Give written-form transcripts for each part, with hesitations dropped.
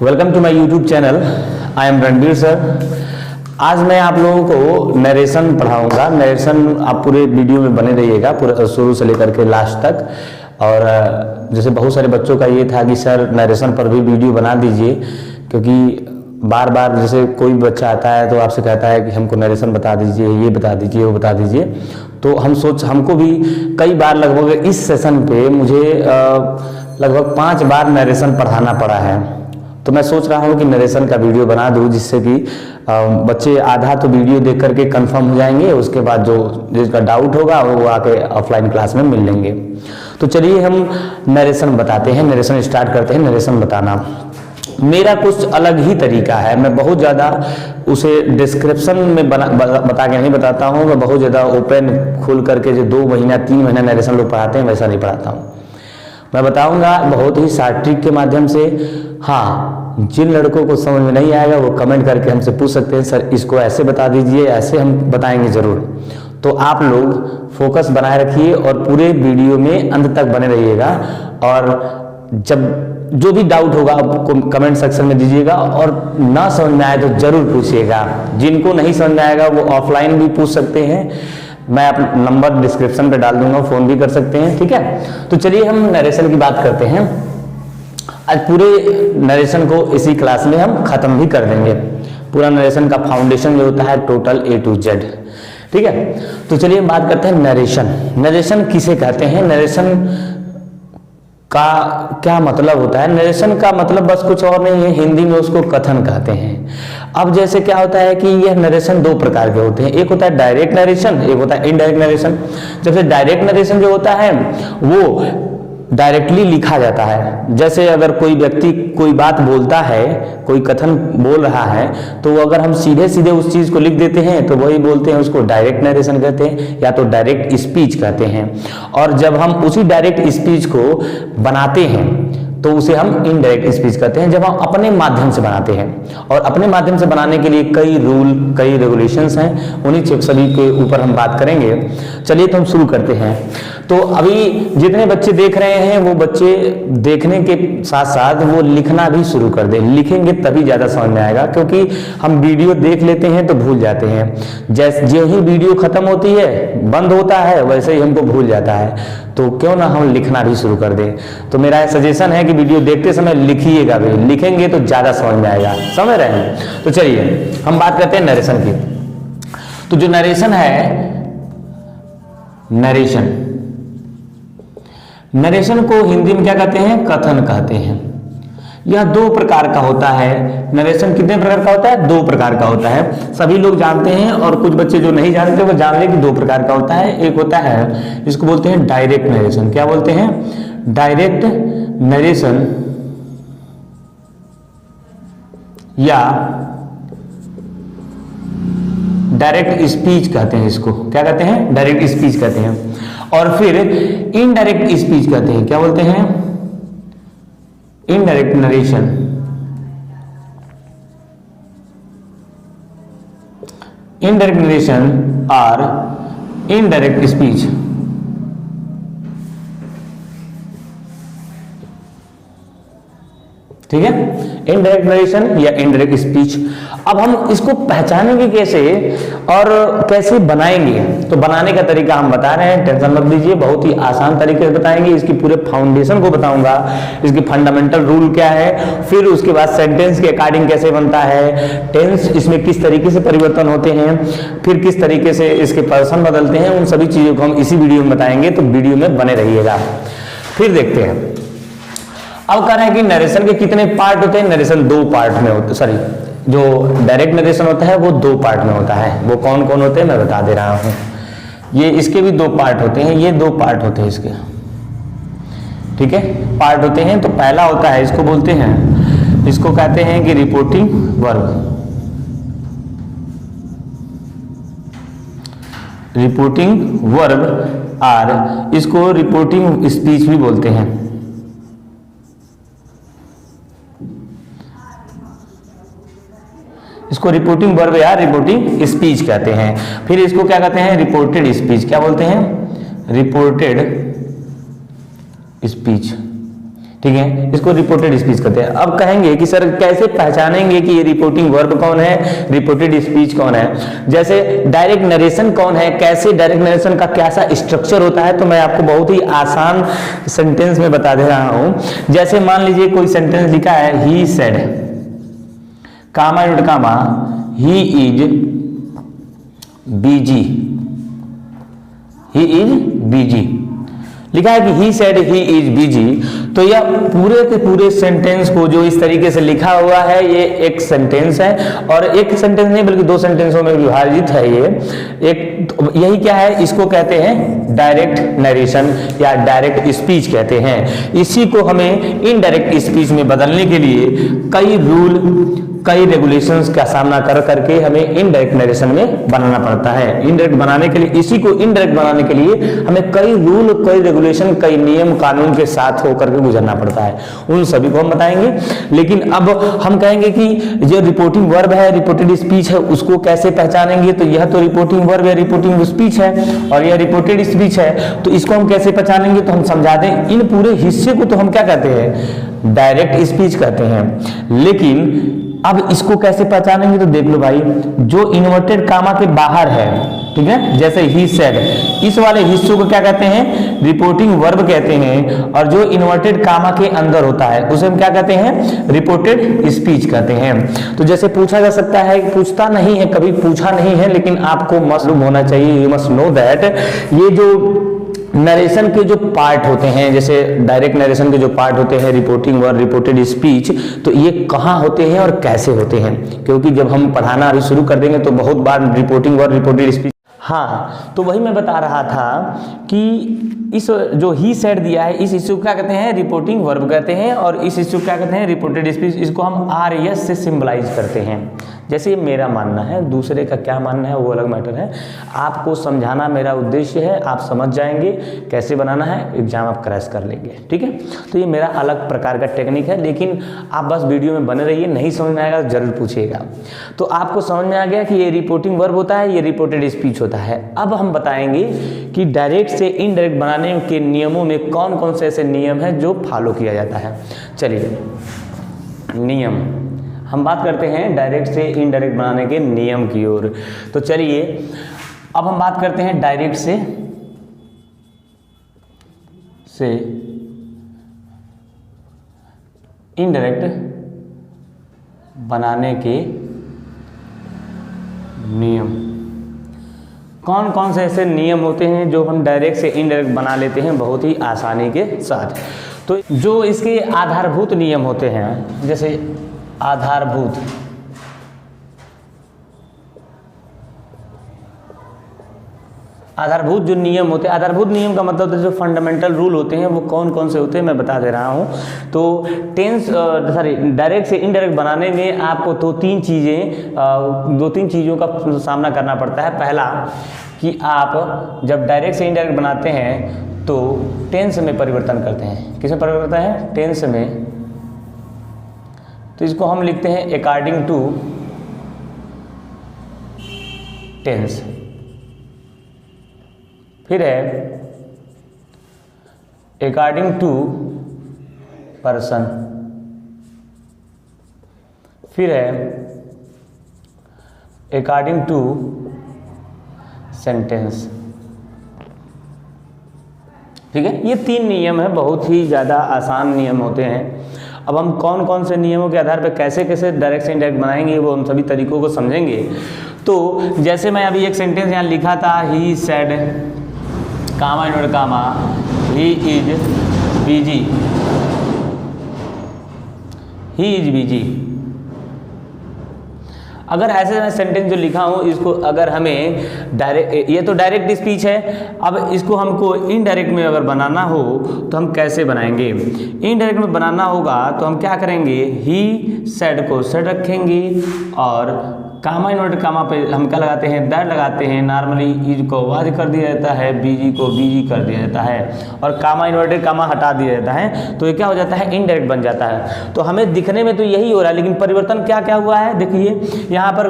Welcome to my YouTube channel. I am Ranbir sir. आज मैं आप लोगों को नरेशन पढ़ाऊंगा। नरेशन आप पूरे वीडियो में बने रहिएगा, पूरे शुरू से लेकर के लास्ट तक। और जैसे बहुत सारे बच्चों का ये था कि सर नरेशन पर भी वीडियो बना दीजिए, क्योंकि बार बार जैसे कोई बच्चा आता है तो आपसे कहता है कि हमको नरेशन बता दीजिए, ये बता दीजिए, वो बता दीजिए। तो हमको भी कई बार लगभग इस सेशन पे मुझे लगभग 5 बार नरेशन पढ़ाना पड़ा है। तो मैं सोच रहा हूँ कि नरेशन का वीडियो बना दूँ, जिससे कि बच्चे आधा तो वीडियो देख करके कंफर्म हो जाएंगे, उसके बाद जो जिसका डाउट होगा वो आके ऑफलाइन क्लास में मिल लेंगे। तो चलिए हम नरेशन बताते हैं, नरेशन स्टार्ट करते हैं। नरेशन बताना मेरा कुछ अलग ही तरीका है। मैं बहुत ज़्यादा उसे डिस्क्रिप्शन में बता के नहीं बताता हूँ। मैं बहुत ज़्यादा ओपन खुल करके जो 2 महीना 3 महीना नरेशन लोग पढ़ाते हैं वैसा नहीं पढ़ाता हूँ। मैं बताऊंगा बहुत ही शार्ट ट्रिक के माध्यम से। हाँ, जिन लड़कों को समझ में नहीं आएगा वो कमेंट करके हमसे पूछ सकते हैं, सर इसको ऐसे बता दीजिए, ऐसे हम बताएंगे ज़रूर। तो आप लोग फोकस बनाए रखिए और पूरे वीडियो में अंत तक बने रहिएगा। और जब जो भी डाउट होगा आपको कमेंट सेक्शन में दीजिएगा, और ना समझ में आए तो ज़रूर पूछिएगा। जिनको नहीं समझ में आएगा वो ऑफलाइन भी पूछ सकते हैं। मैं अपना नंबर डिस्क्रिप्शन पे डाल दूंगा, फ़ोन भी कर सकते हैं, ठीक है। तो चलिए हम नरेशन की बात करते हैं। आज पूरे नरेशन को इसी क्लास में हम ख़त्म भी कर देंगे। पूरा नरेशन का फाउंडेशन जो होता है टोटल A to Z, ठीक है। तो चलिए हम बात करते हैं नरेशन। नरेशन किसे कहते हैं, नरेशन का क्या मतलब होता है। नरेशन का मतलब बस कुछ और नहीं है, हिंदी में उसको कथन कहते हैं। अब जैसे क्या होता है कि यह नरेशन 2 प्रकार के होते हैं। एक होता है डायरेक्ट नरेशन, एक होता है इनडायरेक्ट नरेशन। जैसे डायरेक्ट नरेशन जो होता है वो डायरेक्टली लिखा जाता है। जैसे अगर कोई व्यक्ति कोई बात बोलता है, कोई कथन बोल रहा है, तो अगर हम सीधे सीधे उस चीज़ को लिख देते हैं तो वही बोलते हैं, उसको डायरेक्ट नरेशन कहते हैं या तो डायरेक्ट स्पीच कहते हैं। और जब हम उसी डायरेक्ट स्पीच को बनाते हैं तो उसे हम इनडायरेक्ट स्पीच कहते हैं, जब हम अपने माध्यम से बनाते हैं। और अपने माध्यम से बनाने के लिए कई रूल, कई रेगुलेशंस हैं, उन्हीं सभी के ऊपर हम बात करेंगे। चलिए तो हम शुरू करते हैं। तो अभी जितने बच्चे देख रहे हैं वो बच्चे देखने के साथ साथ वो लिखना भी शुरू कर दें। लिखेंगे तभी ज़्यादा समझ में आएगा, क्योंकि हम वीडियो देख लेते हैं तो भूल जाते हैं। जैसे जो ही वीडियो खत्म होती है, बंद होता है, वैसे ही हमको भूल जाता है। तो क्यों ना हम लिखना भी शुरू कर दें। तो मेरा सजेशन है कि वीडियो देखते समय लिखिएगा भी, लिखेंगे तो ज़्यादा समझ में आएगा। समझ रहे हैं। तो चलिए हम बात करते हैं नरेशन की। तो जो नरेशन है, नरेशन को हिंदी में क्या कहते हैं, कथन कहते हैं। यह 2 प्रकार का होता है। नरेशन कितने प्रकार का होता है, 2 प्रकार का होता है। सभी लोग जानते हैं, और कुछ बच्चे जो नहीं जानते वो जान ले कि 2 प्रकार का होता है। एक होता है, इसको बोलते हैं डायरेक्ट नरेशन। क्या बोलते हैं, डायरेक्ट नरेशन, या डायरेक्ट स्पीच कहते हैं। इसको क्या कहते हैं, डायरेक्ट स्पीच कहते हैं। और फिर इनडायरेक्ट स्पीच कहते हैं। क्या बोलते हैं, इनडायरेक्ट नरेशन। इनडायरेक्ट नरेशन और इनडायरेक्ट स्पीच। ठीक है, इनडायरेक्ट नरेशन या इनडायरेक्ट स्पीच। अब हम इसको पहचानेंगे कैसे और कैसे बनाएंगे। तो बनाने का तरीका हम बता रहे हैं, टेंशन मत लीजिए, बहुत ही आसान तरीके से बताएंगे। इसकी पूरे फाउंडेशन को बताऊंगा, इसकी फंडामेंटल रूल क्या है, फिर उसके बाद सेंटेंस के अकॉर्डिंग कैसे बनता है, टेंस इसमें किस तरीके से परिवर्तन होते हैं, फिर किस तरीके से इसके पर्सन बदलते हैं, उन सभी चीजों को हम इसी वीडियो में बताएंगे। तो वीडियो में बने रहिएगा। फिर देखते हैं। अब कह रहे हैं कि नरेशन के कितने पार्ट होते हैं। नरेशन 2 पार्ट में होते, सॉरी, जो डायरेक्ट नरेशन होता है वो 2 पार्ट में होता है। वो कौन कौन होते हैं मैं बता दे रहा हूं। ये इसके भी 2 पार्ट होते हैं, ये 2 पार्ट Part होते हैं इसके, ठीक है, पार्ट होते हैं। तो पहला होता है, इसको बोलते हैं, इसको कहते हैं कि रिपोर्टिंग वर्ब। रिपोर्टिंग वर्ब, और इसको रिपोर्टिंग स्पीच भी बोलते हैं। इसको रिपोर्टिंग वर्ब या रिपोर्टिंग स्पीच कहते हैं। फिर इसको क्या कहते हैं, रिपोर्टेड स्पीच। क्या बोलते हैं, रिपोर्टेड स्पीच। ठीक है, इसको रिपोर्टेड स्पीच कहते हैं। अब कहेंगे कि सर कैसे पहचानेंगे कि ये रिपोर्टिंग वर्ब कौन है, रिपोर्टेड स्पीच कौन है। जैसे डायरेक्ट नरेशन कौन है, कैसे डायरेक्ट नरेशन का कैसा स्ट्रक्चर होता है, तो मैं आपको बहुत ही आसान सेंटेंस में बता दे रहा हूं। जैसे मान लीजिए कोई सेंटेंस लिखा है, he said comma note comma he is busy, he is busy लिखा है कि he said he is busy. तो यह पूरे के पूरे सेंटेंस को जो इस तरीके से लिखा हुआ है ये एक सेंटेंस है, और एक सेंटेंस नहीं बल्कि दो सेंटेंसों में विभाजित है ये एक। तो यही क्या है, इसको कहते हैं डायरेक्ट नरेशन या डायरेक्ट स्पीच कहते हैं। इसी को हमें इनडायरेक्ट स्पीच में बदलने के लिए कई रूल कई रेगुलेशंस का सामना कर करके हमें इनडायरेक्ट नरेशन में बनाना पड़ता है। इनडायरेक्ट बनाने के लिए, इसी को इनडायरेक्ट बनाने के लिए हमें कई रूल कई रेगुलेशन कई नियम कानून के साथ होकर के गुजरना पड़ता है, उन सभी को हम बताएंगे। लेकिन अब हम कहेंगे कि जो रिपोर्टिंग वर्ब है, रिपोर्टेड स्पीच है, उसको कैसे पहचानेंगे। तो यह तो रिपोर्टिंग वर्ब है, रिपोर्टिंग स्पीच है, और यह रिपोर्टेड स्पीच है, तो इसको हम कैसे पहचानेंगे। तो हम समझा दें, इन पूरे हिस्से को तो हम क्या कहते हैं, डायरेक्ट स्पीच कहते हैं। लेकिन अब इसको कैसे पहचानेंगे, तो देख लो भाई, जो इन्वर्टेड कामा के बाहर है, ठीक है, जैसे ही सेड, इस वाले हिस्से को क्या कहते हैं, रिपोर्टिंग वर्ब कहते हैं, और जो इन्वर्टेड कामा के अंदर होता है उसे हम क्या कहते हैं, रिपोर्टेड स्पीच कहते हैं। तो जैसे पूछा जा सकता है, पूछता नहीं है, कभी पूछा नहीं है, लेकिन आपको मालूम होना चाहिए, यू मस्ट नो दैट, ये जो नरेशन के जो पार्ट होते हैं, जैसे डायरेक्ट नरेशन के जो पार्ट होते हैं, रिपोर्टिंग वर्ब, रिपोर्टेड स्पीच, तो ये कहाँ होते हैं और कैसे होते हैं। क्योंकि जब हम पढ़ाना अभी शुरू कर देंगे तो बहुत बार रिपोर्टिंग वर्ब, रिपोर्टेड स्पीच, हाँ, तो वही मैं बता रहा था कि इस जो ही सेड दिया है, इस इश्यू को क्या कहते हैं, रिपोर्टिंग वर्ब कहते हैं, और इस इश्यू को क्या कहते हैं, रिपोर्टेड स्पीच। इसको हम RS से सिंबलाइज करते हैं। जैसे ये मेरा मानना है, दूसरे का क्या मानना है वो अलग मैटर है। आपको समझाना मेरा उद्देश्य है, आप समझ जाएंगे कैसे बनाना है, एग्जाम आप क्रैश कर लेंगे, ठीक है। तो ये मेरा अलग प्रकार का टेक्निक है, लेकिन आप बस वीडियो में बने रहिए, नहीं समझ में आएगा तो जरूर पूछिएगा। तो आपको समझ में आ गया कि ये रिपोर्टिंग वर्ब होता है, ये रिपोर्टेड स्पीच होता है। अब हम बताएंगे कि डायरेक्ट से इनडायरेक्ट बनाने के नियमों में कौन कौन से ऐसे नियम हैं जो फॉलो किया जाता है। चलिए, नियम, हम बात करते हैं डायरेक्ट से इनडायरेक्ट बनाने के नियम की ओर। तो चलिए अब हम बात करते हैं डायरेक्ट से इनडायरेक्ट बनाने के नियम। कौन कौन से ऐसे नियम होते हैं जो हम डायरेक्ट से इनडायरेक्ट बना लेते हैं बहुत ही आसानी के साथ। तो जो इसके आधारभूत नियम होते हैं, जैसे आधारभूत जो नियम होते हैं, आधारभूत नियम का मतलब जो फंडामेंटल रूल होते हैं वो कौन कौन से होते हैं मैं बता दे रहा हूँ। तो डायरेक्ट से इनडायरेक्ट बनाने में आपको दो तीन चीज़ों का सामना करना पड़ता है। पहला कि आप जब डायरेक्ट से इनडायरेक्ट बनाते हैं तो टेंस में परिवर्तन करते हैं। किसमें परिवर्तन है, टेंस में। तो इसको हम लिखते हैं अकॉर्डिंग टू टेंस। फिर है अकॉर्डिंग टू पर्सन। फिर है अकॉर्डिंग टू सेंटेंस। ठीक है, ये तीन नियम है, बहुत ही ज़्यादा आसान नियम होते हैं। अब हम कौन कौन से नियमों के आधार पर कैसे कैसे डायरेक्ट से इनडायरेक्ट बनाएंगे वो हम सभी तरीकों को समझेंगे। तो जैसे मैं अभी एक सेंटेंस यहाँ लिखा था, he said comma inverted comma he is busy, he is busy. अगर ऐसे मैं सेंटेंस जो लिखा हूँ इसको अगर हमें डायरेक्ट, ये तो डायरेक्ट स्पीच है, अब इसको हमको इनडायरेक्ट में अगर बनाना हो तो हम कैसे बनाएंगे। इनडायरेक्ट में बनाना होगा तो हम क्या करेंगे, ही सेड को सेड रखेंगे और कामा इनवर्ट कामा पे हम क्या लगाते हैं, दैट लगाते हैं। नॉर्मली इज को वाज कर दिया जाता है, बीजी को बीजी कर दिया जाता है और कामा इन्वर्टेड कामा हटा दिया जाता है। तो ये क्या हो जाता है, इनडायरेक्ट बन जाता है। तो हमें दिखने में तो यही हो रहा है, लेकिन परिवर्तन क्या क्या हुआ है देखिए। यहाँ यहाँ पर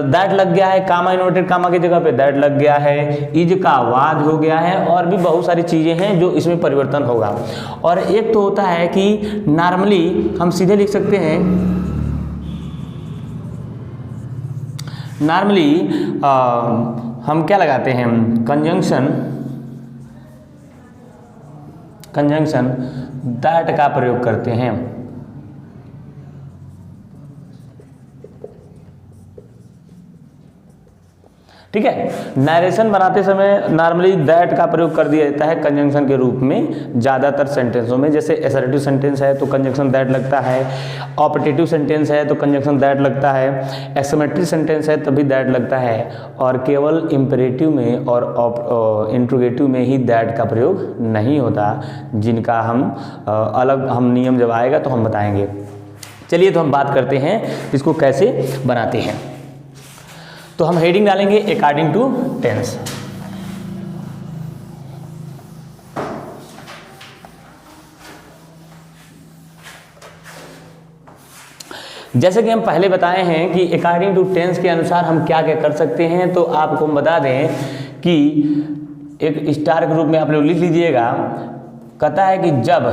दैट लग गया है, कामा इन्वर्टेड कामा की जगह पे दैट लग गया है, इज का वाज हो गया है, और भी बहुत सारी चीज़ें हैं जो इसमें परिवर्तन होगा। और एक तो होता है कि नॉर्मली हम सीधे लिख सकते हैं, नॉर्मली हम क्या लगाते हैं, कंजंक्शन दैट का प्रयोग करते हैं। ठीक है, नरेशन बनाते समय नॉर्मली दैट का प्रयोग कर दिया जाता है कंजंक्शन के रूप में ज़्यादातर सेंटेंसों में। जैसे असर्टिव सेंटेंस है तो कंजंक्शन दैट लगता है, ऑपरेटिव सेंटेंस है तो कंजंक्शन दैट लगता है, एक्सक्लेमेटरी सेंटेंस है तभी दैट लगता है, और केवल इंपेरेटिव में और इंट्रोगेटिव में ही दैट का प्रयोग नहीं होता, जिनका हम अलग हम नियम जब आएगा तो हम बताएंगे। चलिए तो हम बात करते हैं इसको कैसे बनाते हैं। तो हम हेडिंग डालेंगे अकॉर्डिंग टू टेंस। जैसे कि हम पहले बताए हैं कि अकॉर्डिंग टू टेंस के अनुसार हम क्या क्या कर सकते हैं, तो आपको हम बता दें कि एक स्टार के रूप में आप लोग लिख लीजिएगा। कहता है कि जब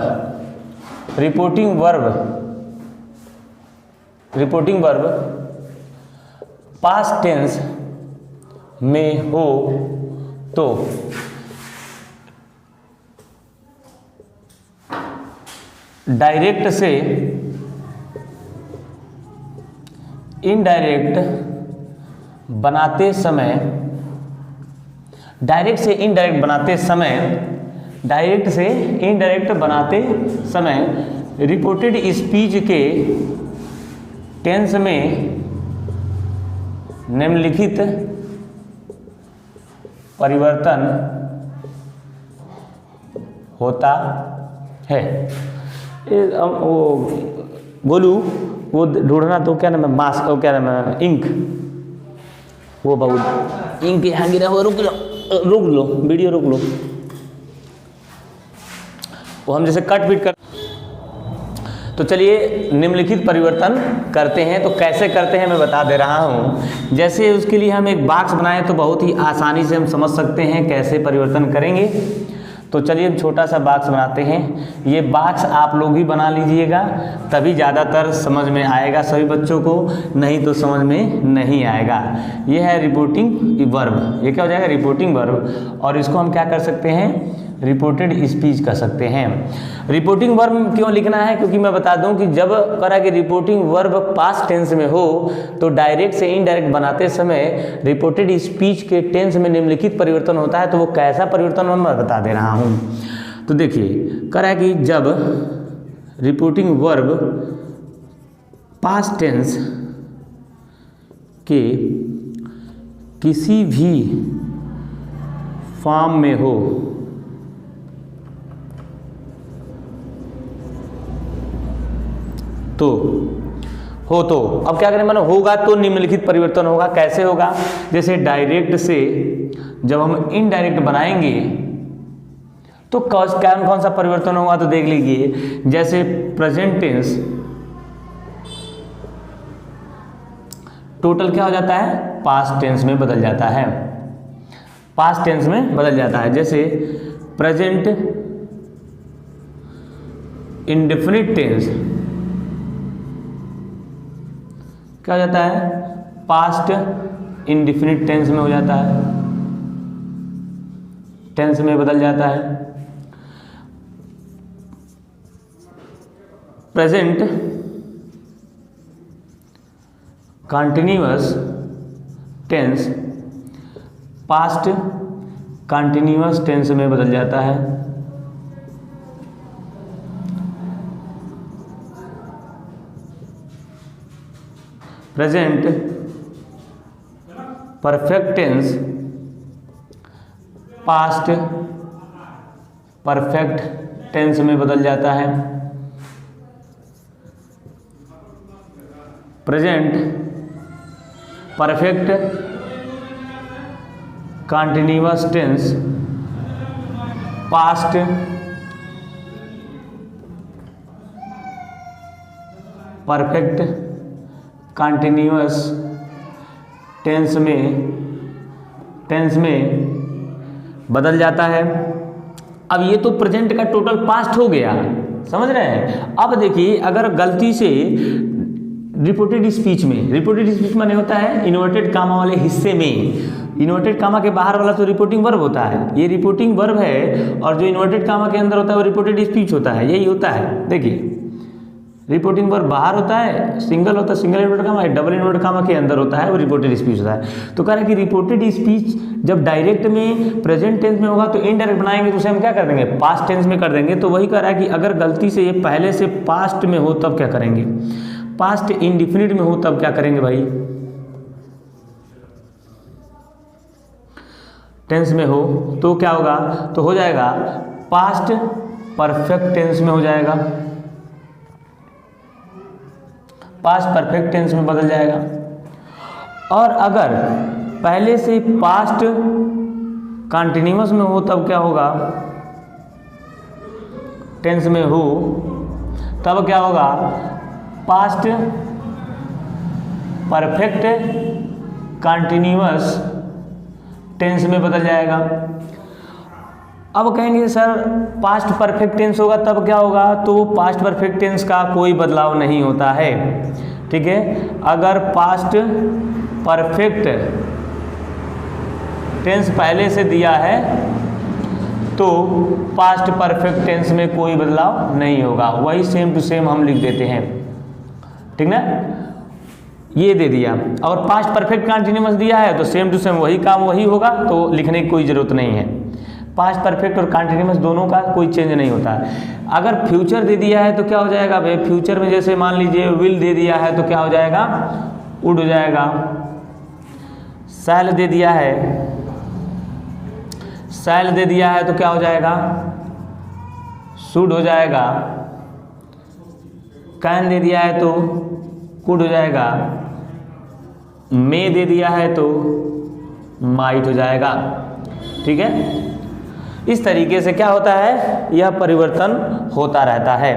रिपोर्टिंग वर्ब पास्ट टेंस में हो तो डायरेक्ट से इनडायरेक्ट बनाते समय, डायरेक्ट से इनडायरेक्ट बनाते समय रिपोर्टेड स्पीच के टेंस में निम्नलिखित परिवर्तन होता है। वो बोलू वो ढूंढना, तो क्या नाम है, मास्क, वो क्या नाम है, इंक, वो बहुत इंक यहाँ गिरा हुआ, रुक लो वीडियो रुक लो, वो हम जैसे कट पीट कर। तो चलिए निम्नलिखित परिवर्तन करते हैं। तो कैसे करते हैं मैं बता दे रहा हूं। जैसे उसके लिए हम एक बॉक्स बनाएं तो बहुत ही आसानी से हम समझ सकते हैं कैसे परिवर्तन करेंगे। तो चलिए हम छोटा सा बॉक्स बनाते हैं। ये बॉक्स आप लोग ही बना लीजिएगा, तभी ज़्यादातर समझ में आएगा सभी बच्चों को, नहीं तो समझ में नहीं आएगा। ये है रिपोर्टिंग वर्ब, ये क्या हो जाएगा, रिपोर्टिंग वर्ब, और इसको हम क्या कर सकते हैं, रिपोर्टेड स्पीच कर सकते हैं। रिपोर्टिंग वर्ब क्यों लिखना है, क्योंकि मैं बता दूं कि जब करा कि रिपोर्टिंग वर्ब पास्ट टेंस में हो तो डायरेक्ट से इनडायरेक्ट बनाते समय रिपोर्टेड स्पीच के टेंस में निम्नलिखित परिवर्तन होता है। तो वो कैसा परिवर्तन मैं बता दे रहा हूं। तो देखिए करा कि जब रिपोर्टिंग वर्ब पास्ट टेंस के किसी भी फॉर्म में हो तो अब क्या करें, मानो होगा तो निम्नलिखित परिवर्तन होगा। कैसे होगा, जैसे डायरेक्ट से जब हम इनडायरेक्ट बनाएंगे तो कौन सा परिवर्तन होगा, तो देख लीजिए। जैसे प्रेजेंट टेंस टोटल क्या हो जाता है, पास्ट टेंस में बदल जाता है, पास्ट टेंस में बदल जाता है। जैसे प्रेजेंट इंडेफिनिट टेंस क्या हो जाता है, पास्ट इंडेफिनिट टेंस में हो जाता है, टेंस में बदल जाता है। Present continuous tense past continuous tense में बदल जाता है। Present perfect tense past perfect tense में बदल जाता है। Present perfect continuous tense past perfect continuous tense में बदल जाता है। अब ये तो प्रेजेंट का टोटल पास्ट हो गया, समझ रहे हैं। अब देखिए अगर गलती से रिपोर्टेड स्पीच माने होता है इन्वर्टेड कामा वाले हिस्से में, इन्वर्टेड कामा के बाहर वाला तो रिपोर्टिंग वर्ब होता है, ये रिपोर्टिंग वर्ब है, और जो इन्वर्टेड कामा के अंदर होता है वो रिपोर्टेड स्पीच होता है, यही होता है। देखिए रिपोर्टिंग वर्ब बाहर होता है, सिंगल होता है, single inverted comma, double inverted comma के अंदर होता है वो रिपोर्टेड स्पीच होता है। तो कह रहे हैं कि रिपोर्टेड स्पीच जब डायरेक्ट में प्रेजेंट टेंस में होगा तो इनडायरेक्ट बनाएंगे तो उसे हम क्या कर देंगे, पास्ट टेंस में कर देंगे। तो वही कह रहा है कि अगर गलती से ये पहले से पास्ट में हो तब क्या करेंगे, पास्ट इंडिफिनिट में हो तब क्या करेंगे भाई, टेंस में हो तो क्या होगा, तो हो जाएगा पास्ट परफेक्ट टेंस में हो जाएगा, पास्ट परफेक्ट टेंस में बदल जाएगा। और अगर पहले से पास्ट कंटिन्यूअस में हो तब क्या होगा, टेंस में हो तब क्या होगा, पास्ट परफेक्ट कंटिन्यूअस टेंस में बदल जाएगा। अब कहेंगे सर पास्ट परफेक्ट टेंस होगा तब क्या होगा, तो पास्ट परफेक्ट टेंस का कोई बदलाव नहीं होता है, ठीक है। अगर पास्ट परफेक्ट टेंस पहले से दिया है तो पास्ट परफेक्ट टेंस में कोई बदलाव नहीं होगा, वही सेम टू सेम हम लिख देते हैं, ठीक ना। ये दे दिया और पास्ट परफेक्ट कंटिन्यूअस दिया है तो सेम टू सेम वही काम वही होगा, तो लिखने की कोई ज़रूरत नहीं है। पास्ट परफेक्ट और कंटिन्यूअस दोनों का कोई चेंज नहीं होता है। अगर फ्यूचर दे दिया है तो क्या हो जाएगा भाई, फ्यूचर में जैसे मान लीजिए विल दे दिया है तो क्या हो जाएगा, वुड हो जाएगा। शैल दे दिया है, शैल दे दिया है तो क्या हो जाएगा, शुड हो जाएगा। कैन दे दिया है तो कुड हो जाएगा। मे दे दिया है तो माइट हो जाएगा, ठीक है। इस तरीके से क्या होता है, यह परिवर्तन होता रहता है।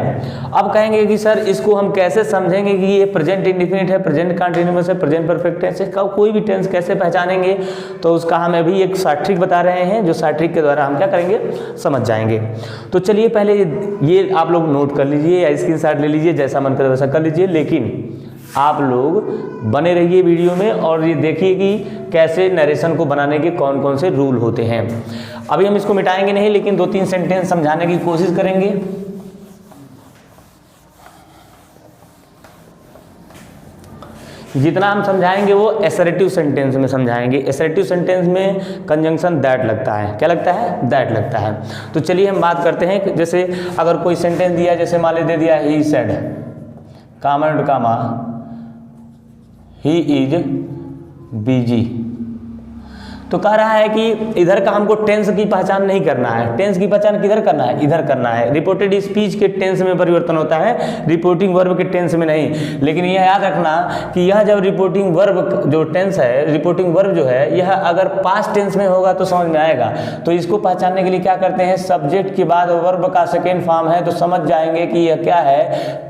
अब कहेंगे कि सर इसको हम कैसे समझेंगे कि ये प्रेजेंट इंडिफिनिट है, प्रेजेंट कंटिन्यूअस है, प्रेजेंट परफेक्ट टेंस है, कोई भी टेंस कैसे पहचानेंगे, तो उसका हम अभी एक शॉर्ट ट्रिक बता रहे हैं, जो शॉर्ट ट्रिक के द्वारा हम क्या करेंगे, समझ जाएंगे। तो चलिए पहले ये आप लोग नोट कर लीजिए या स्क्रीनशॉट ले लीजिए, जैसा मन करे वैसा कर लीजिए, लेकिन आप लोग बने रहिए वीडियो में और ये देखिए कि कैसे नरेशन को बनाने के कौन कौन से रूल होते हैं। अभी हम इसको मिटाएंगे नहीं, लेकिन 2-3 सेंटेंस समझाने की कोशिश करेंगे। जितना हम समझाएंगे वो एसरेटिव सेंटेंस में समझाएंगे। एसरेटिव सेंटेंस में कंजंक्शन दैट लगता है, क्या लगता है, दैट लगता है। तो चलिए हम बात करते हैं, जैसे अगर कोई सेंटेंस दिया, जैसे मान लीजिए दे दिया he said, comma and comma, he is busy, तो कह रहा है कि इधर का हमको टेंस की पहचान नहीं करना है। टेंस की पहचान किधर करना है, इधर करना है। रिपोर्टेड स्पीच के टेंस में परिवर्तन होता है, रिपोर्टिंग वर्ब के टेंस में नहीं। लेकिन यह याद रखना कि यह जब रिपोर्टिंग वर्ब जो टेंस है, रिपोर्टिंग वर्ब जो है, यह अगर पास्ट टेंस में होगा तो समझ में आएगा। तो इसको पहचानने के लिए क्या करते हैं, सब्जेक्ट के बाद वर्ब का सेकेंड फॉर्म है तो समझ जाएंगे कि यह क्या है,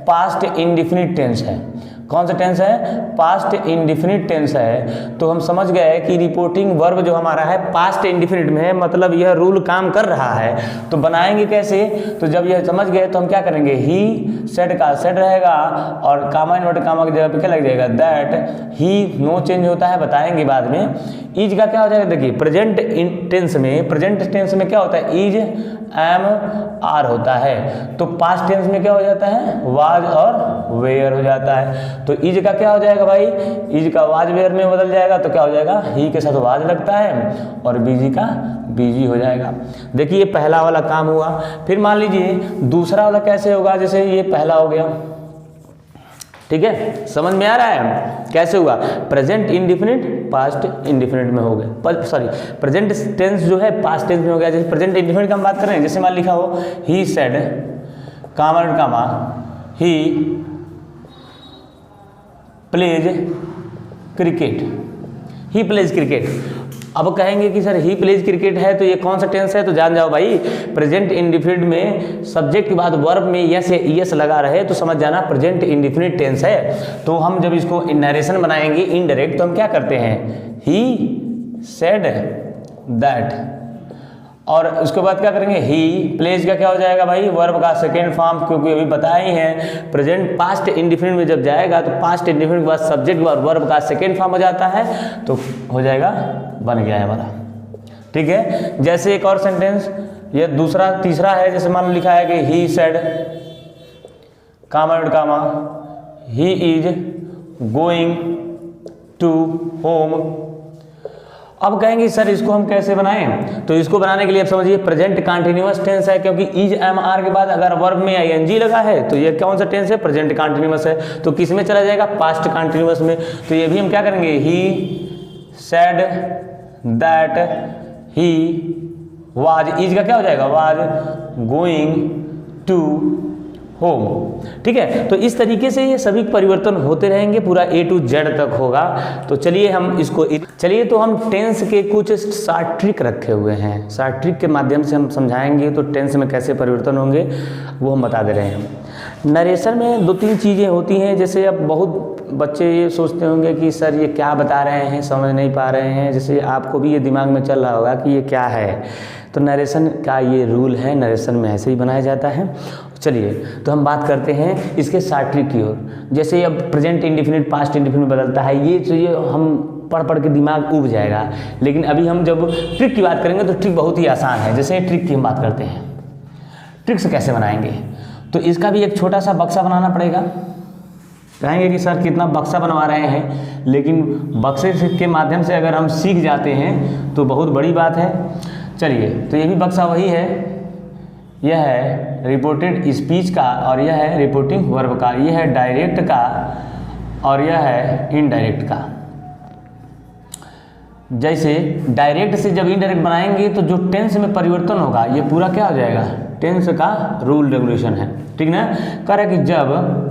पास्ट इंडिफिनिट टेंस है। कौन सा टेंस है, पास्ट इंडिफिनिट टेंस है। तो हम समझ गए कि रिपोर्टिंग वर्ब जो हमारा है पास्ट इंडिफिनिट में है, मतलब यह रूल काम कर रहा है। तो बनाएंगे कैसे, तो जब यह समझ गए तो हम क्या करेंगे, ही सेड का सेड रहेगा और कामा इन्वर्टेड कामा की जगह पे क्या लग जाएगा, दैट। ही नो चेंज होता है, बताएंगे बाद में। इज का क्या हो जाएगा, देखिए प्रेजेंट टेंस में, प्रेजेंट टेंस में क्या होता है, इज एम आर होता है। तो पास्ट टेंस में क्या हो जाता है, वाज और वेयर हो जाता है। तो इज का क्या हो जाएगा भाई, इज का वाज वेयर में बदल जाएगा तो क्या हो जाएगा, ही के साथ वाज लगता है और बीजी का बीजी हो जाएगा। देखिए ये पहला वाला काम हुआ। फिर मान लीजिए दूसरा वाला कैसे होगा, जैसे ये पहला हो गया, ठीक है, समझ में आ रहा है कैसे हुआ। प्रेजेंट इंडिफिनिट पास्ट इंडिफिनिट में हो गए, सॉरी प्रेजेंट टेंस जो है पास्ट टेंस में हो गया। जैसे प्रेजेंट इंडिफिनिट का हम बात कर रहे हैं, जैसे मान लिखा हो he said, comma and comma, he plays cricket, he plays cricket. अब कहेंगे कि सर ही प्लेज क्रिकेट है तो ये कौन सा टेंस है, तो जान जाओ भाई, प्रेजेंट इंडिफिनिट में सब्जेक्ट के बाद वर्ब में यस लगा रहे तो समझ जाना प्रेजेंट इंडिफिनिट टेंस है। तो हम जब इसको नरेशन बनाएंगे इनडायरेक्ट तो हम क्या करते हैं, ही सेड दैट, और उसके बाद क्या करेंगे, ही प्लेज का क्या हो जाएगा भाई, वर्ब का सेकेंड फॉर्म, क्योंकि अभी बताए ही हैं प्रेजेंट पास्ट इंडिफिनिट में जब जाएगा तो पास्ट इंडिफिनिट के बाद सब्जेक्ट के बाद वर्ब का सेकेंड फॉर्म हो जाता है, तो हो जाएगा, बन गया है हमारा। ठीक है, जैसे एक और सेंटेंस, ये दूसरा तीसरा है, जैसे मान लो लिखा है कि he said comma he is going to home. अब कहेंगे सर इसको हम कैसे बनाएं, तो इसको बनाने के लिए आप समझिए प्रेजेंट कंटीन्यूअस टेंस है, क्योंकि इज एम आर के बाद अगर वर्ब में आईएनजी लगा है तो ये कौन सा टेंस है, प्रेजेंट कंटीन्यूअस है, तो किस में चला जाएगा, पास्ट कंटीन्यूअस में। तो ये भी हम क्या करेंगे, he said that he was, is का क्या हो जाएगा, वाज गोइंग टू होम। ठीक है, तो इस तरीके से ये सभी परिवर्तन होते रहेंगे, पूरा A to Z तक होगा। तो चलिए हम इसको, चलिए तो हम टेंस के कुछ शार्ट ट्रिक रखे हुए हैं, शार्ट ट्रिक के माध्यम से हम समझाएंगे तो टेंस में कैसे परिवर्तन होंगे वो हम बता दे रहे हैं। नरेशन में 2-3 चीज़ें होती हैं, जैसे अब बहुत बच्चे ये सोचते होंगे कि सर ये क्या बता रहे हैं, समझ नहीं पा रहे हैं, जैसे आपको भी ये दिमाग में चल रहा होगा कि ये क्या है। तो नरेशन का ये रूल है, नरेशन में ऐसे ही बनाया जाता है। चलिए तो हम बात करते हैं इसके शार्ट ट्रिक की ओर। जैसे अब प्रेजेंट इंडिफिनिट पास्ट इंडिफिनिट बदलता है, ये चीज़ें हम पढ़ के दिमाग उब जाएगा, लेकिन अभी हम जब ट्रिक की बात करेंगे तो ट्रिक बहुत ही आसान है। जैसे ट्रिक की हम बात करते हैं, ट्रिक से कैसे बनाएंगे, तो इसका भी एक छोटा सा बक्सा बनाना पड़ेगा। कहेंगे कि सर कितना बक्सा बनवा रहे हैं, लेकिन बक्से के माध्यम से अगर हम सीख जाते हैं तो बहुत बड़ी बात है। चलिए तो ये भी बक्सा वही है, यह है रिपोर्टेड स्पीच का और यह है रिपोर्टिंग वर्ब का, यह है डायरेक्ट का और यह है इनडायरेक्ट का। जैसे डायरेक्ट से जब इनडायरेक्ट बनाएंगे तो जो टेंस में परिवर्तन होगा ये पूरा क्या हो जाएगा, टेंस का रूल रेगुलेशन है। ठीक ना, कह रहा है कि जब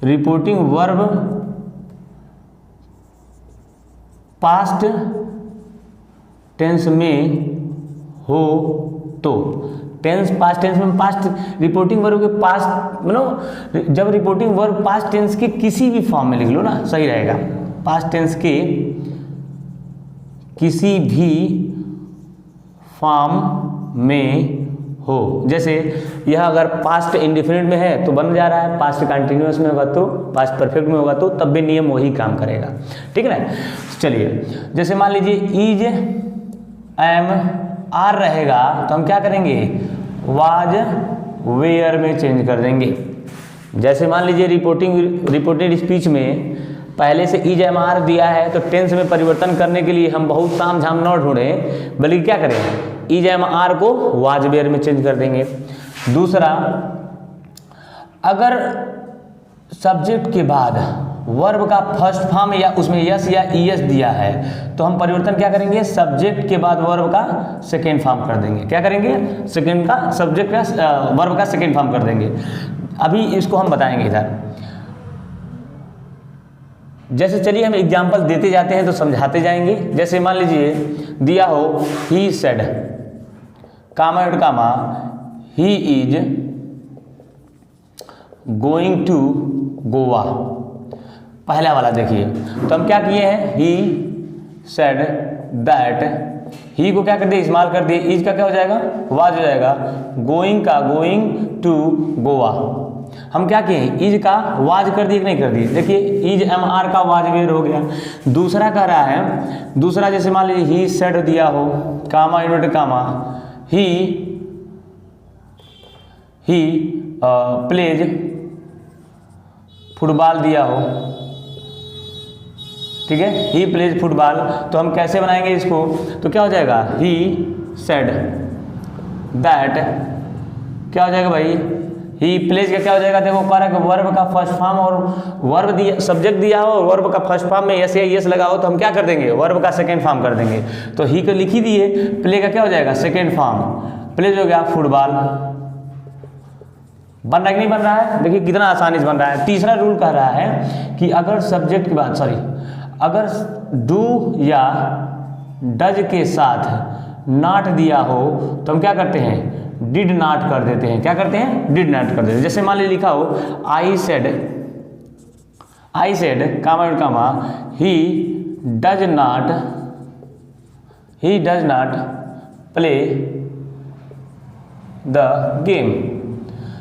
रिपोर्टिंग वर्ब पास्ट टेंस में हो तो, टेंस पास्ट टेंस में, पास्ट रिपोर्टिंग वर्ब के पास्ट मतलब जब रिपोर्टिंग वर्ब पास्ट टेंस के किसी भी फॉर्म में लिख लो ना सही रहेगा, पास्ट टेंस के किसी भी फॉर्म में हो। जैसे यह अगर पास्ट इंडिफिनिट में है तो बन जा रहा है, पास्ट कंटिन्यूअस में होगा तो, पास्ट परफेक्ट में होगा तो तब भी नियम वही काम करेगा। ठीक है ना, चलिए जैसे मान लीजिए इज एम आर रहेगा तो हम क्या करेंगे, वाज वेयर में चेंज कर देंगे। जैसे मान लीजिए रिपोर्टेड स्पीच में पहले से इज एम आर दिया है तो टेंस में परिवर्तन करने के लिए हम बहुत ताम झाम न ढूंढें, बल्कि क्या करें, इज एम आर को वाज वेयर में चेंज कर देंगे। दूसरा, अगर सब्जेक्ट के बाद वर्ब का फर्स्ट फॉर्म या उसमें यस या ईएस दिया है तो हम परिवर्तन क्या करेंगे, सब्जेक्ट के बाद वर्ब का सेकेंड फॉर्म कर देंगे। क्या करेंगे, सेकेंड का सब्जेक्ट का वर्ब का सेकेंड फॉर्म कर देंगे। अभी इसको हम बताएंगे इधर। जैसे चलिए हम एग्जाम्पल देते जाते हैं तो समझाते जाएंगे। जैसे मान लीजिए दिया हो he said comma and comma he is going to Goa, पहला वाला देखिए। तो हम क्या किए हैं, ही सेड दैट, ही को क्या कर दिए, इस्तेमाल कर दिए, इज का क्या हो जाएगा, वाज हो जाएगा, गोइंग का गोइंग टू गोवा। हम क्या किए, इज का वाज कर दिए कि नहीं कर दिए, देखिए इज एम आर का वाज वेयर हो गया। दूसरा कह रहा है, दूसरा जैसे मान लीजिए ही सेड दिया हो comma inverted comma he plays football दिया हो, ठीक है, ही प्लेज फुटबॉल। तो हम कैसे बनाएंगे इसको, तो क्या हो जाएगा, ही सेड दैट क्या हो जाएगा भाई, ही प्लेज का क्या हो जाएगा, देखो कह रहा है कि वर्ब का फर्स्ट फॉर्म और वर्ब दिया, सब्जेक्ट दिया हो और वर्ब का फर्स्ट फॉर्म में यस या यस लगा हो तो हम क्या कर देंगे, वर्ब का सेकेंड फॉर्म कर देंगे। तो ही को लिख ही दिए, प्ले का क्या हो जाएगा, सेकेंड फॉर्म, प्लेज हो गया फुटबॉल। बन रहा है कि नहीं बन रहा है, देखिए कितना आसानी से बन रहा है। तीसरा रूल कह रहा है कि अगर सब्जेक्ट के बाद अगर डू या डज के साथ नॉट दिया हो तो हम क्या करते हैं, डिड नॉट कर देते हैं। क्या करते हैं, डिड नॉट कर देते हैं। जैसे मान लीजिए लिखा हो I said comma he does not play the game,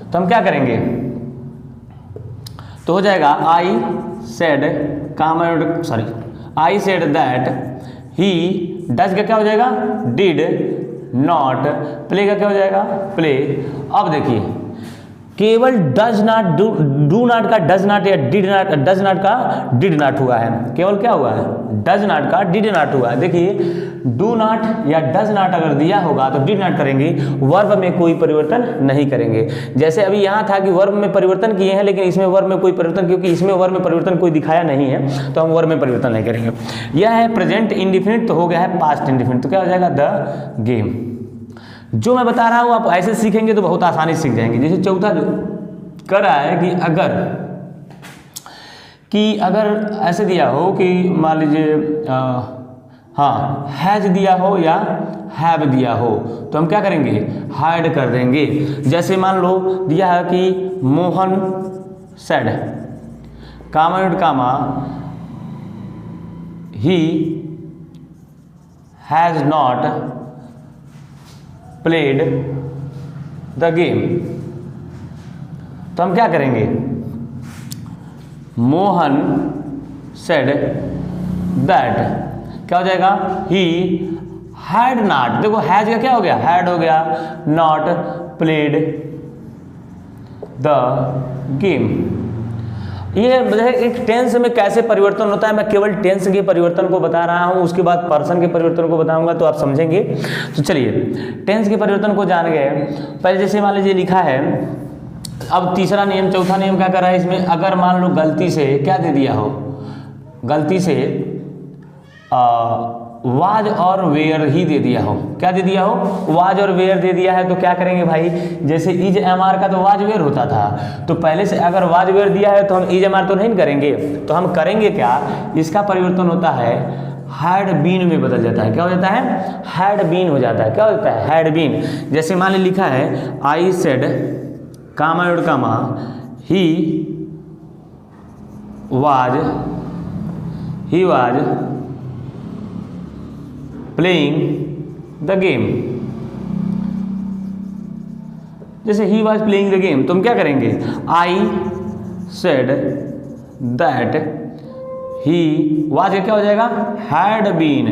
तो हम क्या करेंगे, तो हो जाएगा I said that he does का क्या हो जाएगा, डिड नॉट, प्ले का क्या हो जाएगा, प्ले। अब देखिए केवल डज नॉट डू नॉट का डज नॉट या डज नॉट का डिड नॉट हुआ है, केवल क्या हुआ है, डज नॉट का डिड नॉट हुआ है। देखिए डू नॉट या डज नॉट अगर दिया होगा तो डिड नॉट करेंगे, वर्ब में कोई परिवर्तन नहीं करेंगे। जैसे अभी यहाँ था कि वर्ब में परिवर्तन किए हैं लेकिन इसमें वर्ब में कोई परिवर्तन, क्योंकि इसमें वर्ब में परिवर्तन कोई दिखाया नहीं है तो हम वर्ब में परिवर्तन नहीं करेंगे। यह है प्रेजेंट इंडिफिनिट, तो हो गया है पास्ट इंडिफिनिट, तो क्या हो जाएगा, द गेम। जो मैं बता रहा हूँ आप ऐसे सीखेंगे तो बहुत आसानी से सीख जाएंगे। जैसे चौथा जो कर रहा है कि अगर ऐसे दिया हो कि मान लीजिए हाँ हैज दिया हो या हैव दिया हो तो हम क्या करेंगे, हाइड कर देंगे। जैसे मान लो दिया है कि Mohan said comma he has not played the game, तो हम क्या करेंगे, मोहन सेड दैट क्या हो जाएगा, ही हैड नॉट, देखो हैज का क्या हो गया, हैड हो गया, नॉट प्लेड द गेम। ये एक टेंस में कैसे परिवर्तन होता है, मैं केवल टेंस के परिवर्तन को बता रहा हूं, उसके बाद पर्सन के परिवर्तन को बताऊंगा तो आप समझेंगे। तो चलिए टेंस के परिवर्तन को जान गए। पहले जैसे मान लीजिए लिखा है, अब तीसरा नियम, चौथा नियम क्या कर रहा है इसमें, अगर मान लो गलती से क्या दे दिया हो, गलती से वाज और वेयर ही दे दिया हो, क्या दे दिया हो, वाज और वेयर दे दिया है, तो क्या करेंगे भाई, जैसे इज एम आर का तो वाज वेयर होता था, तो पहले से अगर वाज वेयर दिया है तो हम इज एम आर तो नहीं करेंगे, तो हम करेंगे क्या, इसका परिवर्तन होता है हैड बीन में बदल जाता है। क्या हो जाता है, हैड बीन हो जाता है। क्या होता है, हैड बीन। जैसे मान ली लिखा है I said comma he was playing the game. जैसे he was playing the game तो हम क्या करेंगे, I said that he was क्या हो जाएगा, हैड बीन,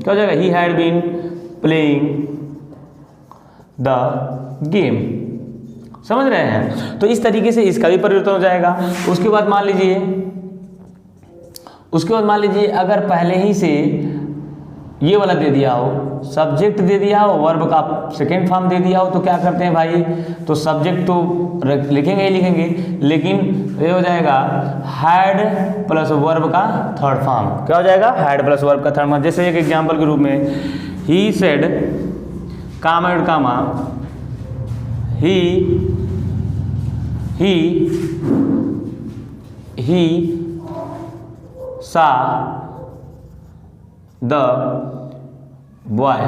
क्या हो जाएगा, he had been playing the game. समझ रहे हैं, तो इस तरीके से इसका भी परिवर्तन हो जाएगा। उसके बाद मान लीजिए अगर पहले ही से ये वाला दे दिया हो, सब्जेक्ट दे दिया हो, वर्ब का सेकेंड फॉर्म दे दिया हो, तो क्या करते हैं भाई, तो सब्जेक्ट तो लिखेंगे ही लिखेंगे, लेकिन ये हो जाएगा हैड प्लस वर्ब का थर्ड फॉर्म। क्या हो जाएगा, हैड प्लस वर्ब का थर्ड फॉर्म। जैसे एक एग्जांपल के रूप में ही सेड कामा ही सा द बॉय,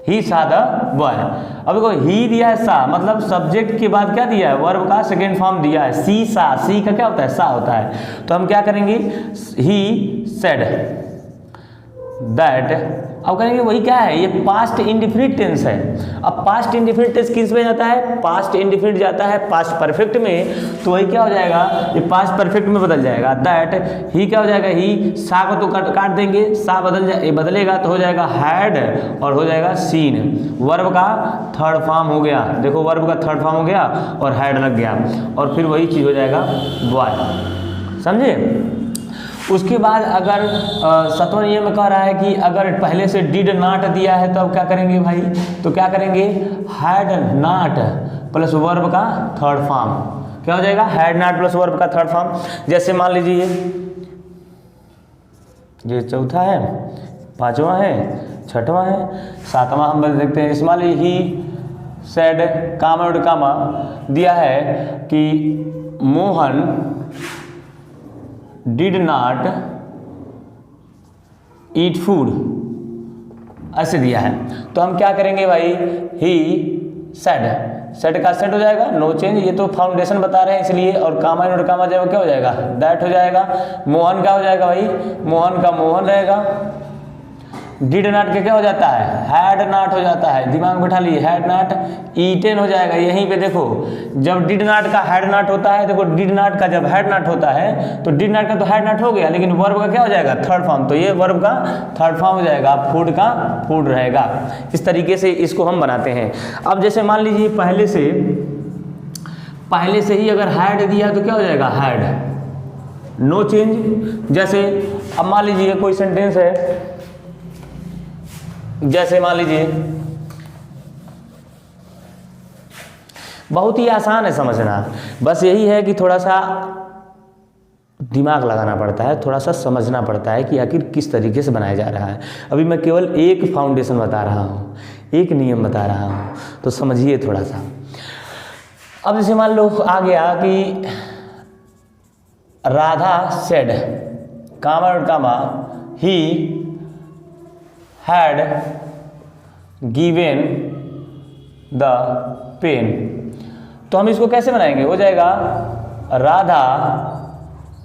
ही सा द बॉय। अब देखो ही दिया है सा, मतलब सब्जेक्ट के बाद क्या दिया है, वर्ब का सेकेंड फॉर्म दिया है, सी सा, सी का क्या होता है, सा होता है। तो हम क्या करेंगे, ही सेड दैट, अब करेंगे वही क्या है, ये पास्ट इंडिफिनिट टेंस है। अब पास्ट इंडिफिनिट टेंस किस में जाता है, पास्ट इंडिफिनिट जाता है पास्ट परफेक्ट में, तो वही क्या हो जाएगा, ये पास्ट परफेक्ट में बदल जाएगा। दैट ही क्या हो जाएगा, ही सा को तो काट देंगे, सा बदलेगा तो हो जाएगा हैड और हो जाएगा सीन। वर्ब का थर्ड फॉर्म हो गया, देखो वर्ब का थर्ड फॉर्म हो गया और हैड लग गया, और फिर वही चीज़ हो जाएगा बॉय। समझे। उसके बाद अगर सतवां नियम कह रहा है कि अगर पहले से डिड नॉट दिया है तो अब क्या करेंगे भाई, तो क्या करेंगे, हैड नॉट प्लस वर्ब का थर्ड फॉर्म। क्या हो जाएगा, हैड नॉट प्लस वर्ब का थर्ड फॉर्म। जैसे मान लीजिए ये चौथा है, पांचवा है, छठवां है, सातवां हम बस देखते हैं। इस मान लीजिए ही सेड कामा दिया है कि Mohan did not eat food, ऐसे दिया है। तो हम क्या करेंगे भाई, ही सेड, सेड का सेड हो जाएगा, नो चेंज, ये तो फाउंडेशन बता रहे हैं इसलिए, और कामा और कामा जाएगा क्या हो जाएगा, दैट हो जाएगा। मोहन क्या हो जाएगा भाई, मोहन का मोहन रहेगा। डिड नॉट के क्या हो जाता है, हैड नॉट हो जाता है, दिमाग में बैठा लिए, हैड नॉट ईटेन हो जाएगा। यहीं पे देखो जब डिड नॉट का हैड नॉट होता है, देखो डिड नॉट का जब हैड नॉट होता है तो डिड नॉट का तो हैड नॉट हो गया, लेकिन वर्ब का क्या हो जाएगा, थर्ड फॉर्म, तो ये वर्ब का थर्ड फॉर्म हो जाएगा, फूड का फूड रहेगा। इस तरीके से इसको हम बनाते हैं। अब जैसे मान लीजिए पहले से ही अगर हैड दिया तो क्या हो जाएगा, हैड, नो चेंज। जैसे अब मान लीजिए कोई सेंटेंस है, जैसे मान लीजिए, बहुत ही आसान है समझना, बस यही है कि थोड़ा सा दिमाग लगाना पड़ता है, थोड़ा सा समझना पड़ता है कि आखिर किस तरीके से बनाया जा रहा है। अभी मैं केवल एक फाउंडेशन बता रहा हूँ, एक नियम बता रहा हूँ, तो समझिए थोड़ा सा। अब जैसे मान लो आ गया कि राधा सेड, कामा और कामा, ही had given the pen, तो हम इसको कैसे बनाएंगे, हो जाएगा Radha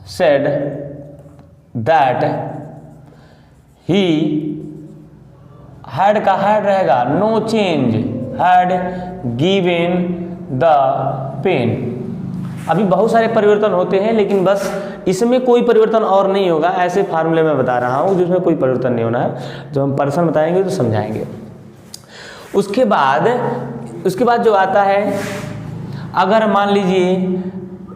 said that he had का had रहेगा, no change, had given the pen। अभी बहुत सारे परिवर्तन होते हैं, लेकिन बस इसमें कोई परिवर्तन और नहीं होगा, ऐसे फार्मूले में बता रहा हूँ जिसमें कोई परिवर्तन नहीं होना है। जब हम पर्सन बताएंगे तो समझाएंगे। उसके बाद जो आता है, अगर मान लीजिए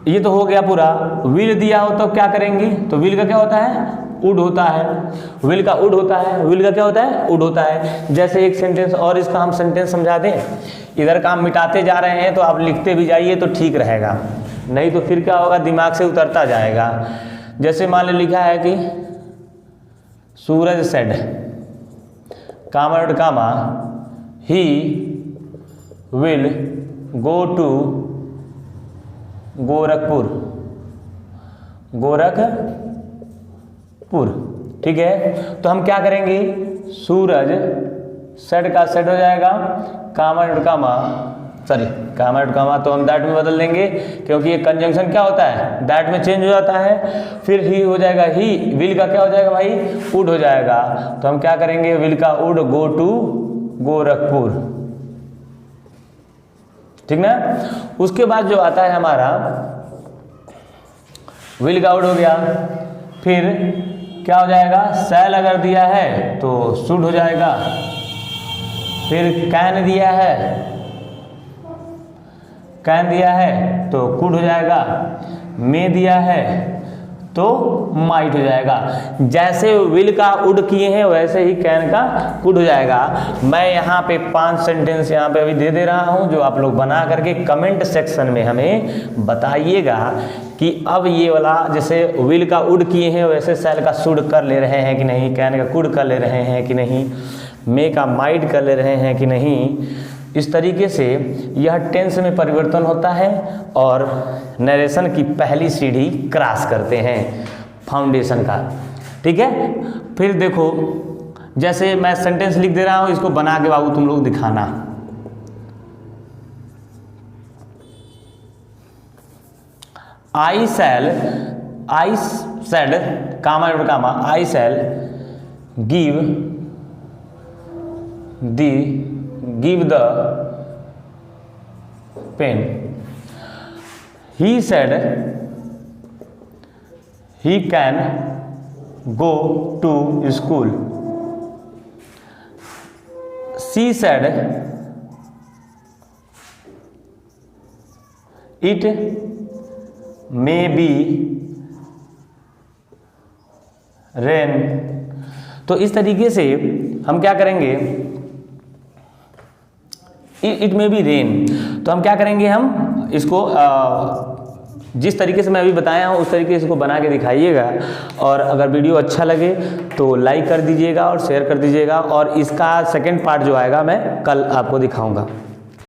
ये तो हो गया पूरा, विल दिया हो तो क्या करेंगे, तो विल का क्या होता है, वुड होता है, विल का वुड होता है, विल का क्या होता है, वुड होता है। जैसे एक सेंटेंस और इसका हम सेंटेंस समझा दें, इधर का हम मिटाते जा रहे हैं तो आप लिखते भी जाइए तो ठीक रहेगा, नहीं तो फिर क्या होगा, दिमाग से उतरता जाएगा। जैसे मान लो लिखा है कि Suraj said, comma dot comma, he will go to Gorakhpur, ठीक है। तो हम क्या करेंगे, सूरज सेड का सेड हो जाएगा, कामा डॉट कामा, कामा डॉट कामा तो हम दैट में बदल देंगे, क्योंकि ये कंजंक्शन क्या होता है, दैट में चेंज हो जाता है। फिर ही हो जाएगा, ही विल का क्या हो जाएगा भाई, वुड हो जाएगा। तो हम क्या करेंगे, विल का वुड गो टू गोरखपुर, ठीक ना। उसके बाद जो आता है हमारा, विल का वुड हो गया, फिर क्या हो जाएगा, शैल अगर दिया है तो शुड हो जाएगा, फिर कैन दिया है तो कुड हो जाएगा, मे दिया है तो माइट हो जाएगा। जैसे विल का उड किए हैं वैसे ही कैन का कुड हो जाएगा। मैं यहाँ पे 5 सेंटेंस यहाँ पे अभी दे दे रहा हूँ, जो आप लोग बना करके कमेंट सेक्शन में हमें बताइएगा कि अब ये वाला जैसे विल का उड किए हैं वैसे शैल का शुड कर ले रहे हैं कि नहीं, कैन का कुड कर ले रहे हैं कि नहीं, मे का माइट कर ले रहे हैं कि नहीं। इस तरीके से यह टेंस में परिवर्तन होता है और नरेशन की पहली सीढ़ी क्रॉस करते हैं फाउंडेशन का, ठीक है। फिर देखो, जैसे मैं सेंटेंस लिख दे रहा हूँ, इसको बना के बाबू तुम लोग दिखाना। I said comma comma, I shall give the pen, he said he can go to school, she said it may be rain। तो इस तरीके से हम क्या करेंगे, इट में बी रेन, तो हम क्या करेंगे, हम इसको जिस तरीके से मैं अभी बताया हूँ उस तरीके से इसको बना के दिखाइएगा। और अगर वीडियो अच्छा लगे तो लाइक कर दीजिएगा और शेयर कर दीजिएगा, और इसका सेकंड पार्ट जो आएगा मैं कल आपको दिखाऊंगा।